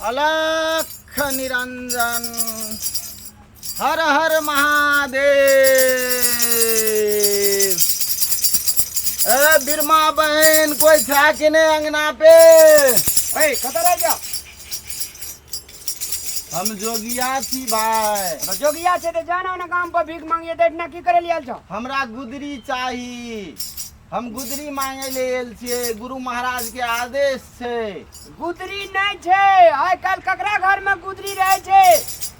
अलख निरंजन हर हर महादेव। अरे बिरमा बहन कोई था कि नहीं अंगना पे? कतर है क्या? हम जोगिया थी भाई। जोगिया से तो जाना ना काम पर भीख मांगिए देखना की करे लिया छो। हमरा गुदरी चाहिए। हम गुदरी मांगे ले आयल छिए गुरु महाराज के आदेश से। गुदरी नहीं छे आइ कल ककरा घर में गुदरी रहे छे।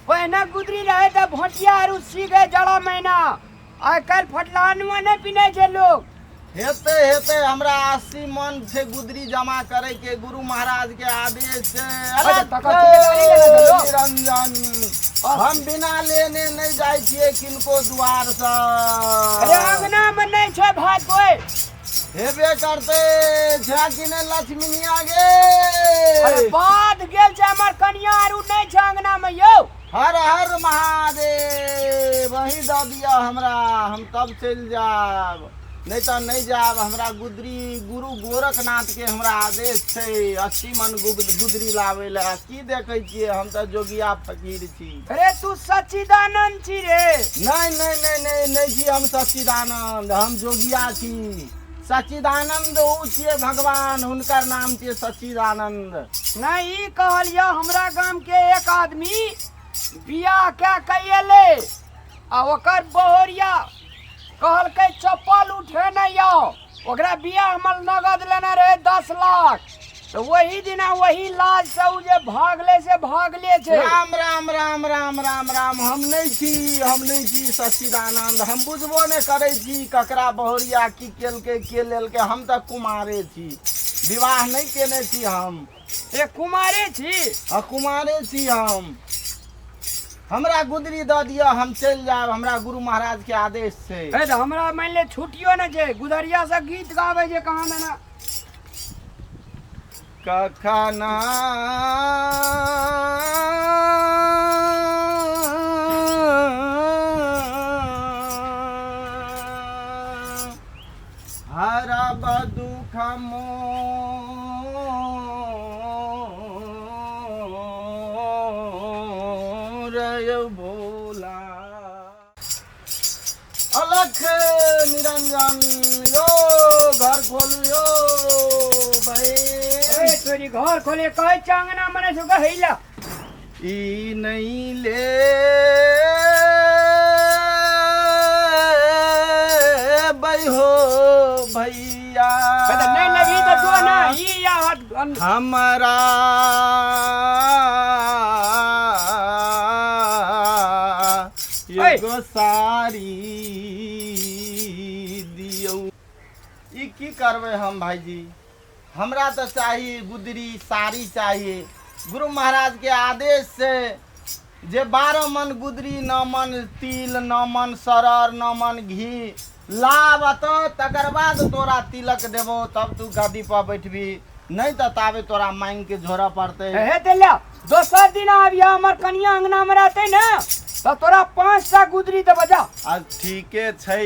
पहले गुदरी रहे तो भोटिया और सीगे जड़ा महीना आइ कल फटलानुआ नहीं पीने छे लोग। हेते हेते हमरा 80 मन से गुदरी जमा करे के गुरु महाराज के आदेश से। निरंजन हम बिना लेने नहीं जाए छिए किनको द्वार से। अरे अंगना में नहीं छे भात कोई हेबे करते छा कि ने लक्ष्मीनिया गे। अरे बात गेल छे हमर कन्या आरु नहीं छे अंगना में यो। हर हर महादेव वही द दिया हमरा हम तब चल जाब नहीं तो नहीं जाब। हमरा गुदरी गुरु गोरखनाथ के हमरा आदेश छे 80 मन गुदरी लावे ला। की देखे छिए हम तो जोगिया फकीर छी। अरे तू सच्चिदानंद छी रे। नहीं नहीं नहीं नहीं नहीं छी हम सच्चिदानंद हम जोगिया छी। सच्चिदानंद ऊ छिए भगवान हुनकर नाम छिए सच्चिदानंद। नहीं कहलिया हमरा गांव के एक आदमी बियाह क्या कइले आ ओकर बहोरिया कहल के चप्पल उठे नहीं आओ ओकरा बियाह हमर नगद लेना रहे 10 लाख। तो वही दिना वही लाज से उ जे भागले से भागले छे। राम राम राम राम राम राम हम नहीं छी सच्चिदानंद। हम बुझबो नहीं करे छी ककरा बहोरिया की के लेल के। हम तो कुमारे छी विवाह नहीं केने छी हम। ए कुमारे छी? हाँ कुमारे छी हम। हमरा गुदरी द दिया हम चल जाब हमरा गुरु महाराज के आदेश से। ए तो हमरा मान ले छुट्टियो न छे गुदरिया से गीत गावे जे कहां ना कखना हरब दुख भोला। अलख निरंजन यो घर खोलू यो भाई। तोरी घर खोले कहे चांगना मने सुगा हेला ई नहीं ले भाई हो भैया। नहीं लगी तो दो ना ई या हमारा एगो सारी दियो। ई की करबे हम भाईजी हमरा तो चाहिए गुदरी साड़ी चाहिए गुरु महाराज के आदेश से। जे 12 मन गुदरी 9 मन तिल 9 मन सरर 9 मन घी लाब तो तकर बाद तोरा तिलक देबो तब तू गद्दी पर बैठबी नहीं तो ताबे तोरा मांग के झोरा पड़ते। हे तेला दोसर दिन आबिया हमर कन्या अंगना में रहते ना तो तोरा 5टा गुदरी दे बजा। ठीके छै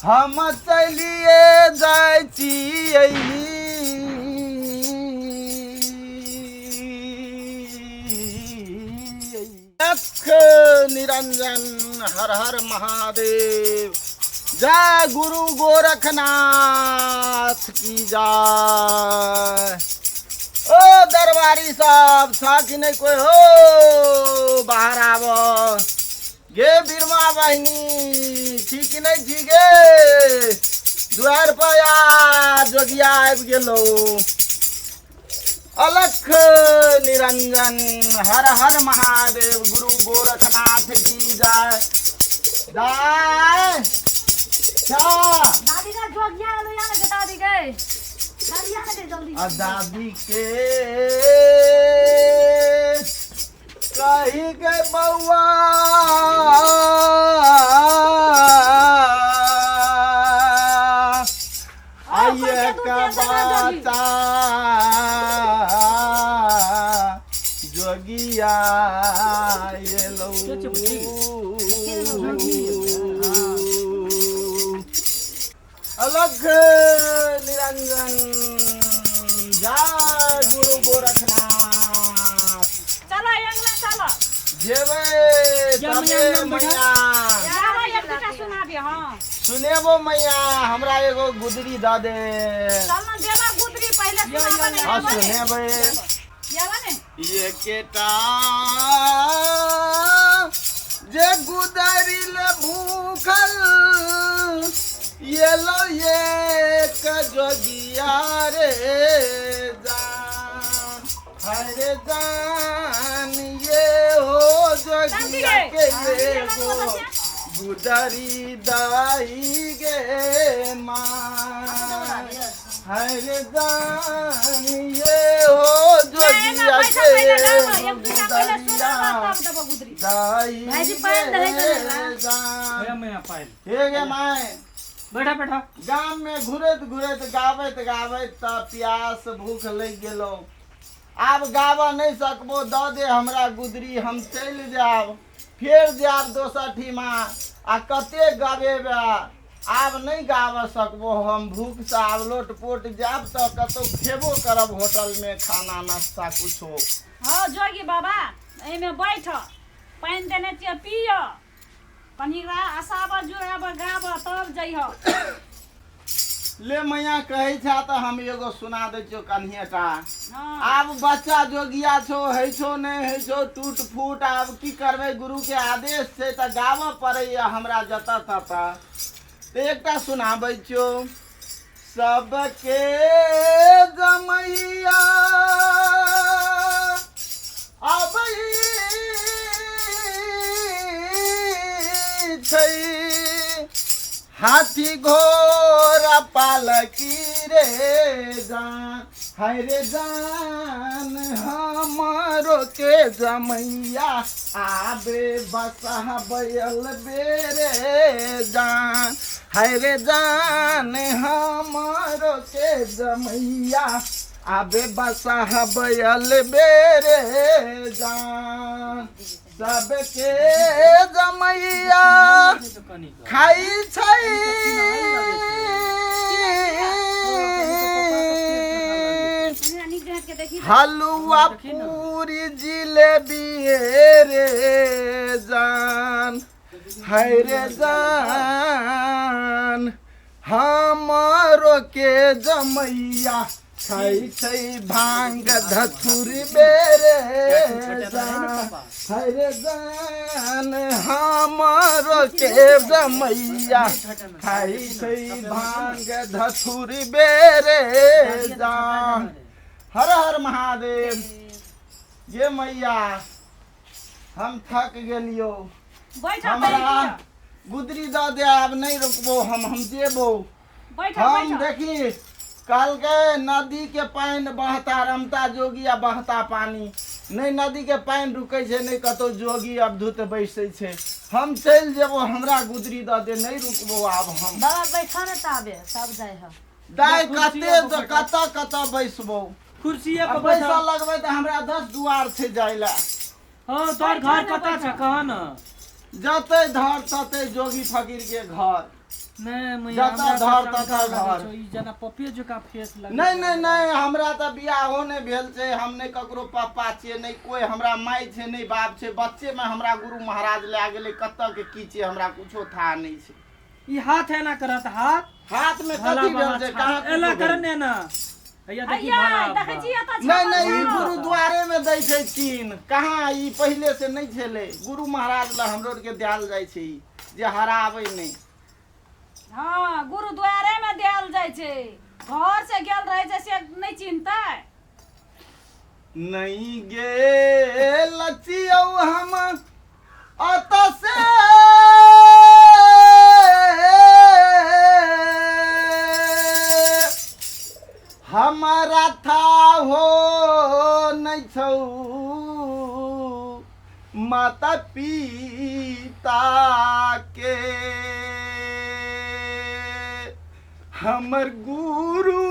हम चलिए जाय छियै। लख निरंजन हर हर महादेव। जय गुरु गोरखनाथ की जय। ओ दरबारी साहब था कि नहीं कोई हो बाहर आवो गे। बिरमा बहनी ठीक नहीं ठीक है द्वार पर आ जोगिया आबि गेलो। अलख निरंजन हर हर महादेव गुरु गोरखनाथ की जय। दादी का जोगिया लो यार के दादी गए दादी आ दे जल्दी। दादी के कही के बउआ आइए का बाता जोगिया ये लो। अलख निरंजन जय गुरु गोरखनाथ चलो अंगना चलो जेबे जब तबे मैया मैया जाओ एक दूटा सुना दे हां सुनेबो मैया हमरा एगो गुदरी द दे चल ना देवा गुदरी पहले सुनाबो नहीं हाँ सुनेबे यावा ने ये केटा जे गुदरी ले भूखल ये लो ये जोगिया रे जान हरे जान ये हो जोगिया के ये गो गुदरी दाई गे मां हरे जान ये हो जोगिया के गुदरिया दाई गे जान मैं पायल हे गे माय बैठा बैठा गाम में घुरत घुरत गावत गावत त प्यास भूख लग गेलो आब गावा नहीं सकबो द दे हमरा गुदरी हम चल जाब फेर जाब दोसर ठीमा आ कते गवेबा आब नहीं गाव सकबो हम भूख से आब लोटपोट जाब त कतो खेबो करब होटल में खाना नाश्ता कुछो हां जोगी बाबा एमे बैठ पानी देने छिए पियो कनिरा आसाब जुराब गाब तब जइहो ले मैया कहै छा त हम एगो सुना दै छियो कन्हिएटा हां आब बच्चा जोगिया छो है छो नहीं है छो टूट फूट आब की करबे गुरु के आदेश से त गावऽ पड़ैया हमरा जता तता तो एकटा सुनाबै छियो सबके जमैया आबै छै हाथी घोड़ा पालकी रे जान हाय रे जान हमारो के जमैया आबे बसा बैल बेरे जान हाय रे जान हमारो के जमैया आबे बसा बैल बेरे जान सबके जमैया खाई छै हलुआ पूरी जिलेबी रे जान है रे जान हमारो के जमैया खाई छै भांग धथुरी बेरे जान है रे जान हमारो के जमैया खाई छै भांग धथुरी बेरे जान हर हर महादेव ये मैया हम थक गेलियो बैठ हमरा गुदरी द दे आब नहीं रुकबो हम जेबो बैठ हम देखी कल के नदी के पानी बहता रमता जोगी आ बहता पानी नहीं नदी के पानी रुकै छै नहीं कतो जोगी अब धुत बैसे छै हम चल जेबो हमरा गुदरी द दे नहीं रुकबो आब हम बाबा बैठा न ताबे सब जाय ह दाय कते कत बैसबो कुर्सिए पर पैसा बैठा लगबै त हमरा 10 दुआर छै जाइला हां तोर घर कता छ कह न जते धर तते जोगी फकीर के घर नहीं मैं जता धर तता घर ई जना पपिए जोका फेस लग नहीं हमरा त बियाहो नहीं भेल छै हम नहीं ककरो पापा छियै नहीं कोई हमरा माई छै नहीं बाप छै बच्चे में हमरा गुरु महाराज ले गेलै कत के की छै हमरा कुछो था नहीं छै ई हाथ है ना करत हाथ में कथी भेल छै कहां एला करने ना भैया देखी भाला देखै छी एत नहीं ई गुरुद्वारे में दै छै चीन कहाँ ई पहले से नहीं छेले गुरु महाराज ला हमरो के देल जाय छै जे हराबै नहीं हां गुरुद्वारे में देल जाय छै घर से गेल रहे छै से नहीं चिंता नहीं गेल छियौ हम अत से हमारा था हो नहीं छौ माता पिता के हमर गुरु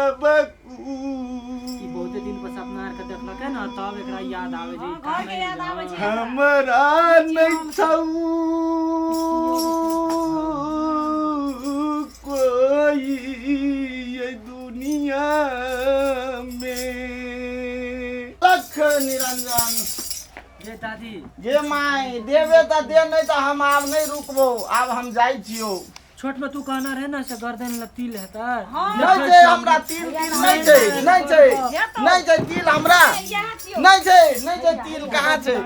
ई बहुते दिन पर सपना आर के देखलक है ना तब एकरा याद आवे जे घर के याद आवे छै हमरा नहीं छौ कोई ये दुनिया में। लख निरंजन जे दादी जे माय देवे त दे, नहीं तो हम आब नहीं रुकबो, आब हम जाई छियो। छोट में तू कहना रहे ना से गर्दन ल तिल हेता नहीं छै हमरा तिल नहीं छै, नहीं छै, नहीं छै तिल हमरा नहीं छै, नहीं छै तिल कहाँ छै,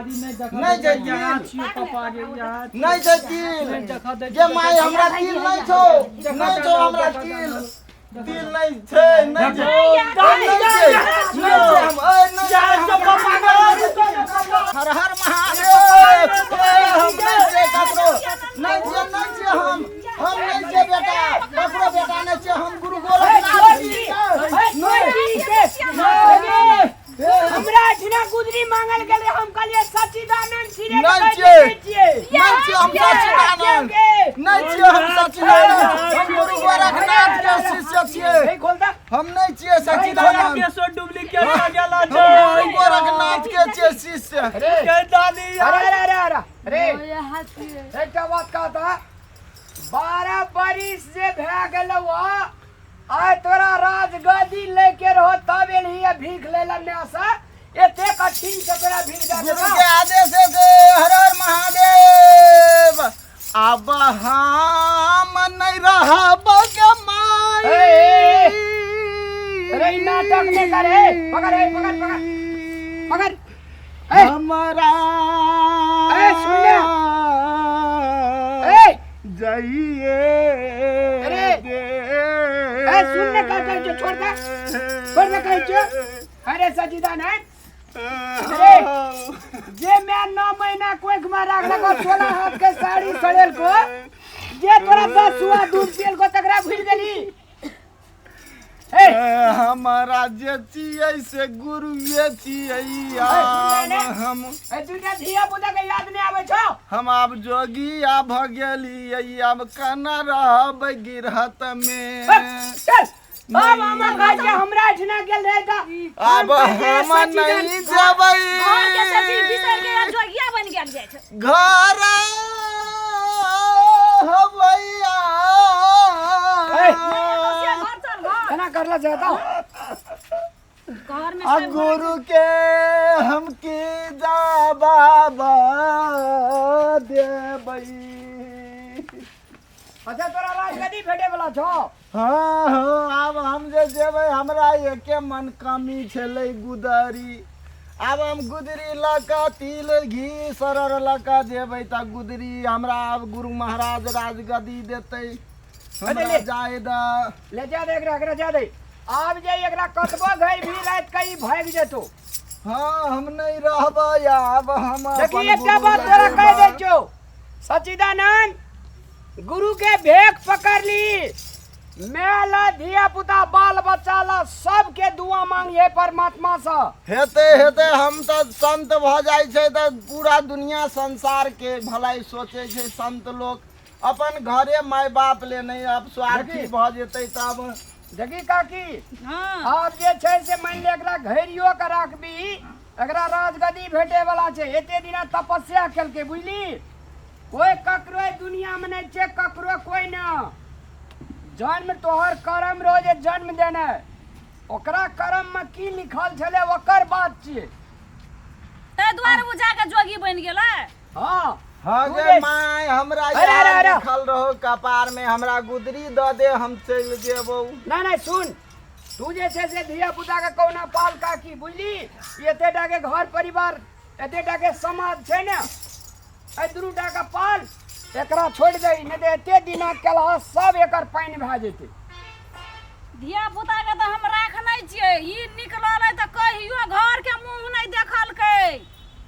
नहीं छै तिल, पापा जे यहाँ नहीं छै तिल। जे माय हमरा तिल नहीं छौ, नहीं छौ हमरा तिल, तिल नहीं छै, नहीं छै, नहीं छै, नहीं छै हम नहीं छै पापा। हर हर महादेव। हम नहीं छै ककरो, नहीं छै, नहीं छै हम नहीं छै बेटा, ककरो बेटा नहीं छै, हम गुरु गोरखनाथ जी। हमरा ठिना गुदरी मांगल गेले, हम कहलिए सच्चिदानंद सिरे नहीं के छै, छियै नहीं छै हम सच्चिदानंद, नहीं छै हम सच्चिदानंद, हम गुरु गोरखनाथ के शिष्य छियै, खोल द हम नहीं छियै सच्चिदानंद, केसो डुप्लीकेट हो गेला हम गुरु गोरखनाथ के छियै शिष्य। के दादी अरे एकटा बात कहता 12 बरिस जे भए गेलौ आय तोरा राजगद्दी लेके रहो तब एलही भीख लेला न्यासा एते कठिन से तोरा भीख जा गुरु के आदेश से हर हर महादेव। अब हम नहीं रहब के माई। अरे नाटक नहीं करे, पकड़ पकड़ पकड़ पकड़ हमारा सुन ले जाइए सुनने का कर जो छोड़ दे कह जो। अरे सच्चिदानंद अरे जे मैं 9 महीना कोख में रख लगा 16 हाथ के साड़ी सड़ेल को जे तोरा 10 सुआ दूध पियल को तकरा भूल गेली। हमारा जे छियै से गुरु ये छियै। हम दुनिया धिया पुता के याद नहीं आवे छो। हम अब जोगी आ भ गेली, अब कना रहब गिरहत में। चल अब हमर घर के हमरा ठना गेल रहे त अब हम नहीं जेबै घर के सची बिसर के जोगिया बन गेल जाय छै घर हवैया। केना करला जाता घर में अब गुरु के हम की जा बाबा देबै। अच्छा तोरा राजगद्दी भेटे वाला छो। हाँ हाँ अब हम जे जेबै हमरा एके मन कमी छलै गुदरी। अब हम गुदरी लका तिल घी सरर लका जेबै त गुदरी हमरा अब गुरु महाराज राजगद्दी देतै। हमरा जाय द ले जा दे एकरा जा दे। आब जे एकरा कतबो घर भी रात कई भाग जेतो। हाँ हम नहीं रहबै अब हम देखी एकटा बात तोरा कह दे छो सच्चिदानंद गुरु के भेक पकड़ ली मेला धिया पुता बाल बच्चा ला सबके दुआ मांगिए परमात्मा से। हेते हेते हम तो संत भ जाय छै त पूरा दुनिया संसार के भलाई सोचे छै। संत लोग अपन घरे माय बाप ले नहीं अब स्वार्थी भ जेतै तब। देखी काकी हां आप जे छै से मान ले एकरा घरियो के राखबी एकरा राजगद्दी भेटे वाला छै। एते दिना तपस्या केलके बुझली। कोई ककरो दुनिया में नहीं छै, ककरो कोई ना। जन्म तोहर कर्म रो जे जन्म देना ओकरा कर्म में की लिखल छले ओकर बात छियै। ते द्वार बुझा के जोगी बन गेलै। हां हाँ तू गे जे- माय हमरा अरे, याद अरे। लिखल रहो कपार में हमरा गुदरी द दे हम चल जेबो। नहीं सुन तू जे छै से धिया पुता के कौना पाल काकी बुझली। एतेटा के घर परिवार एतेटा के समाज छै ने ए दुरूटा के पाल एकरा छोड़ दे नहीं तो एते दिना केलहा सब एकर पानी भए जेतै। धिया पुता के तो हम राखनै छियै। ई निकलल है त कहियो घर के मुंह नहीं देखलकै।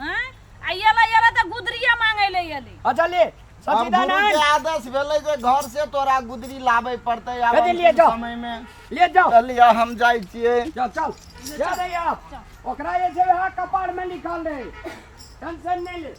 हैं आ येला त गुदरिया मांगे ले येली। अच्छा ले हम गुरु सच्चिदानंद के आदेश भेलै जे घर से तोरा गुदरी लाबै पड़तै। आब ए ले जाओ। समय में ले जाओ चलिए हम जाय छियै। चल चल जा दे आप ओकरा जे छै वहाँ कपाड़ में लिखल रहे टेंशन नहीं ले।